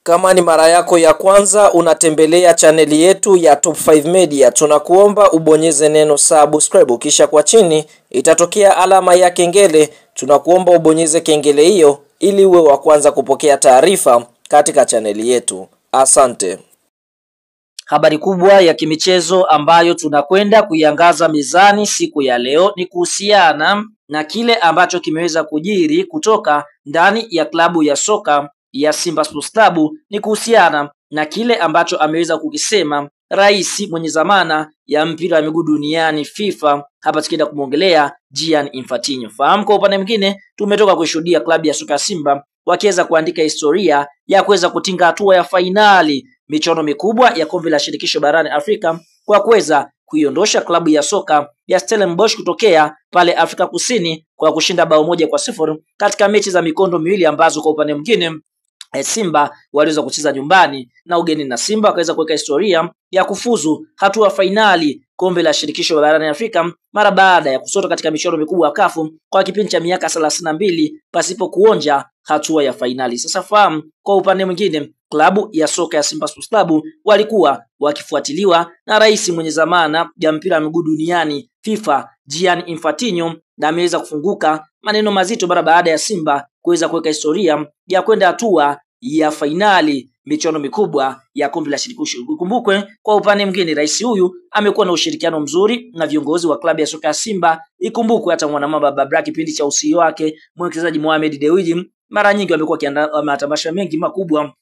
Kama ni mara yako ya kwanza unatembelea chaneli yetu ya Top 5 Media, tunakuomba ubonyeze neno subscribe, kisha kwa chini itatokea alama ya kengele. Tunakuomba ubonyeze kengele hiyo ili uwe wa kwanza kupokea taarifa katika chaneli yetu. Asante. Habari kubwa ya kimichezo ambayo tunakwenda kuiangaza mezani siku ya leo ni kuhusiana na kile ambacho kimeweza kujiri kutoka ndani ya klabu ya soka ya Simba Sports Club. Ni kuhusiana na kile ambacho ameweza kukisema rais mwenye zamana ya mpira wa miguu duniani FIFA, hapa tukienda kumwongelea Gianni Infantino. Fahamu kwa upande mwingine tumetoka kushuhudia klabu ya soka Simba wakiweza kuandika historia ya kuweza kutinga hatua ya fainali michuano mikubwa ya kombe la shirikisho barani Afrika kwa kuweza kuiondosha klabu ya soka ya Stellenbosch kutokea pale Afrika Kusini kwa kushinda bao 1-0 katika mechi za mikondo miwili ambazo kwa upande mwingine Simba waliweza kucheza nyumbani na ugeni, na Simba wakaweza kuweka historia ya kufuzu hatua fainali kombe la shirikisho barani Afrika mara baada ya kusota katika michuano mikubwa ya CAF kwa kipindi cha miaka 32 pasipo kuonja hatua ya fainali. Sasa fahamu kwa upande mwingine klabu ya soka ya Simba Sports Club walikuwa wakifuatiliwa na rais mwenye zamana ya mpira wa miguu duniani FIFA Gianni Infantino, na ameweza kufunguka maneno mazito mara baada ya Simba kuweza kuweka historia ya kwenda hatua ya fainali michuano mikubwa ya kombe la shirikisho. Ukumbukwe kwa upande mwingine rais huyu amekuwa na ushirikiano mzuri na viongozi wa klabu ya soka ya Simba. Ikumbukwe hata mwanamama Babra kipindi cha usio wake mwekezaji Mohamed Dewji mara nyingi amekuwa akiandaa matamasha mengi makubwa,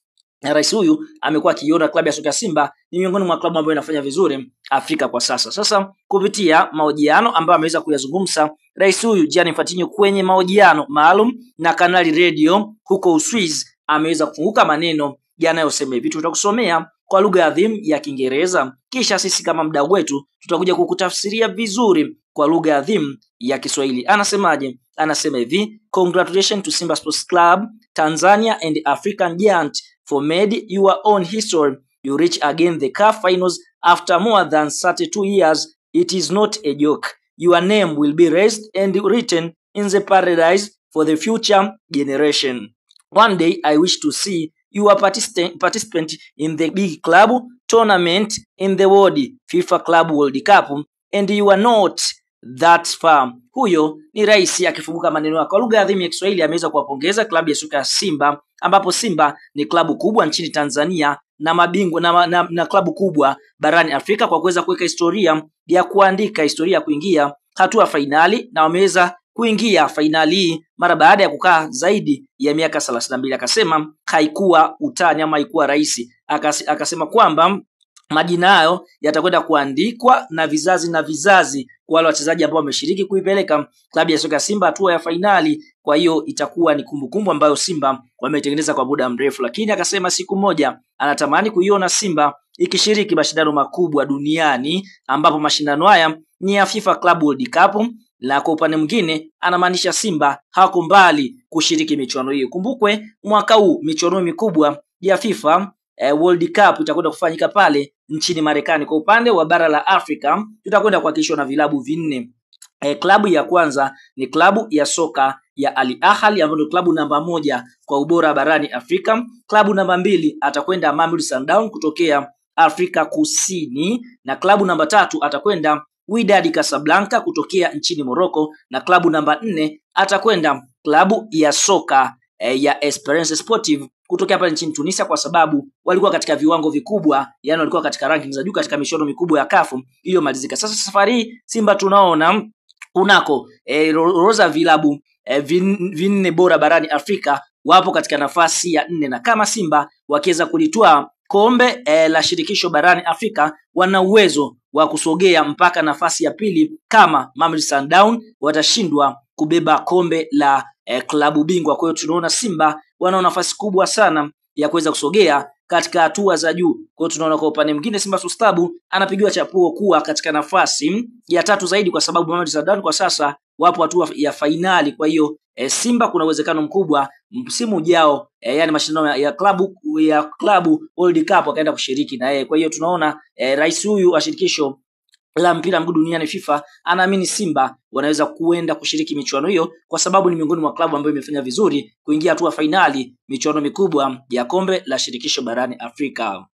na rais huyu amekuwa akiona klabu ya soka ya Simba ni miongoni mwa klabu ambayo inafanya vizuri Afrika kwa sasa. Sasa kupitia mahojiano ambayo ameweza kuyazungumza rais huyu Gianni Infantino kwenye mahojiano maalum na kanali radio huko Uswizi, ameweza kufunguka maneno yanayosema hivi. Tutakusomea kwa lugha adhimu ya Kiingereza, kisha sisi kama mdau wetu tutakuja kukutafsiria vizuri kwa lugha adhimu ya Kiswahili. Anasemaje? Anasema hivi: Congratulations to Simba Sports Club, Tanzania and African giant for made your own history. You reach again the CAF finals after more than 32 years. It is not a joke. Your name will be raised and written in the paradise for the future generation. One day I wish to see you are participant in the big club tournament in the world, FIFA Club World Cup, and you are not that far. Huyo ni rais akifunguka maneno yake kwa lugha adhimu ya Kiswahili. Ameweza kuwapongeza klabu ya soka ya Simba, ambapo Simba ni klabu kubwa nchini Tanzania na mabingwa na klabu kubwa barani Afrika kwa kuweza kuweka historia ya kuandika historia ya kuingia hatua fainali, na wameweza kuingia fainali hii mara baada ya kukaa zaidi ya miaka 32. Akasema haikuwa utani ama haikuwa rahisi. Akasema kwamba majina hayo yatakwenda kuandikwa na vizazi na vizazi wale wachezaji ambao wameshiriki kuipeleka klabu ya soka Simba hatua ya fainali. Kwa hiyo itakuwa ni kumbukumbu ambayo Simba wametengeneza kwa muda mrefu, lakini akasema siku moja anatamani kuiona Simba ikishiriki mashindano makubwa duniani, ambapo mashindano haya ni ya FIFA Club World Cup, na kwa upande mwingine anamaanisha Simba hako mbali kushiriki michuano hiyo. Kumbukwe mwaka huu michuano mikubwa ya FIFA World Cup itakwenda kufanyika pale nchini Marekani. Kwa upande wa bara la Afrika tutakwenda kuhakikishwa na vilabu vinne. Klabu ya kwanza ni klabu ya soka ya Al Ahly ambayo ni klabu namba 1 kwa ubora barani Afrika. Klabu namba 2 atakwenda Mamelodi Sundowns kutokea Afrika Kusini, na klabu namba 3 atakwenda Wydad Casablanca kutokea nchini Morocco, na klabu namba 4 atakwenda klabu ya soka ya Esperance Sportive kutokea hapa nchini Tunisia, kwa sababu walikuwa katika viwango vikubwa, yani walikuwa katika ranking za juu katika michuano mikubwa ya CAF iliyomalizika. Sasa safari Simba tunaona unako roza vilabu vinne bora barani Afrika wapo katika nafasi ya 4, na kama Simba wakiweza kulitoa kombe la shirikisho barani Afrika wana uwezo wa kusogea mpaka nafasi ya pili kama Mamelodi Sundowns watashindwa kubeba kombe la klabu bingwa. Kwa hiyo tunaona Simba wana nafasi kubwa sana ya kuweza kusogea katika hatua za juu. Kwa hiyo tunaona kwa upande mwingine Simba Sports Club anapigiwa chapuo kuwa katika nafasi ya 3 zaidi, kwa sababu Mamelodi Sundowns kwa sasa wapo hatua ya fainali. Kwa hiyo Simba kuna uwezekano mkubwa msimu ujao yani mashindano ya klabu World Cup akaenda kushiriki na yeye. Kwa hiyo tunaona rais huyu wa shirikisho la mpira mguu duniani FIFA anaamini Simba wanaweza kuenda kushiriki michuano hiyo kwa sababu ni miongoni mwa klabu ambayo imefanya vizuri kuingia hatua fainali michuano mikubwa ya kombe la shirikisho barani Afrika.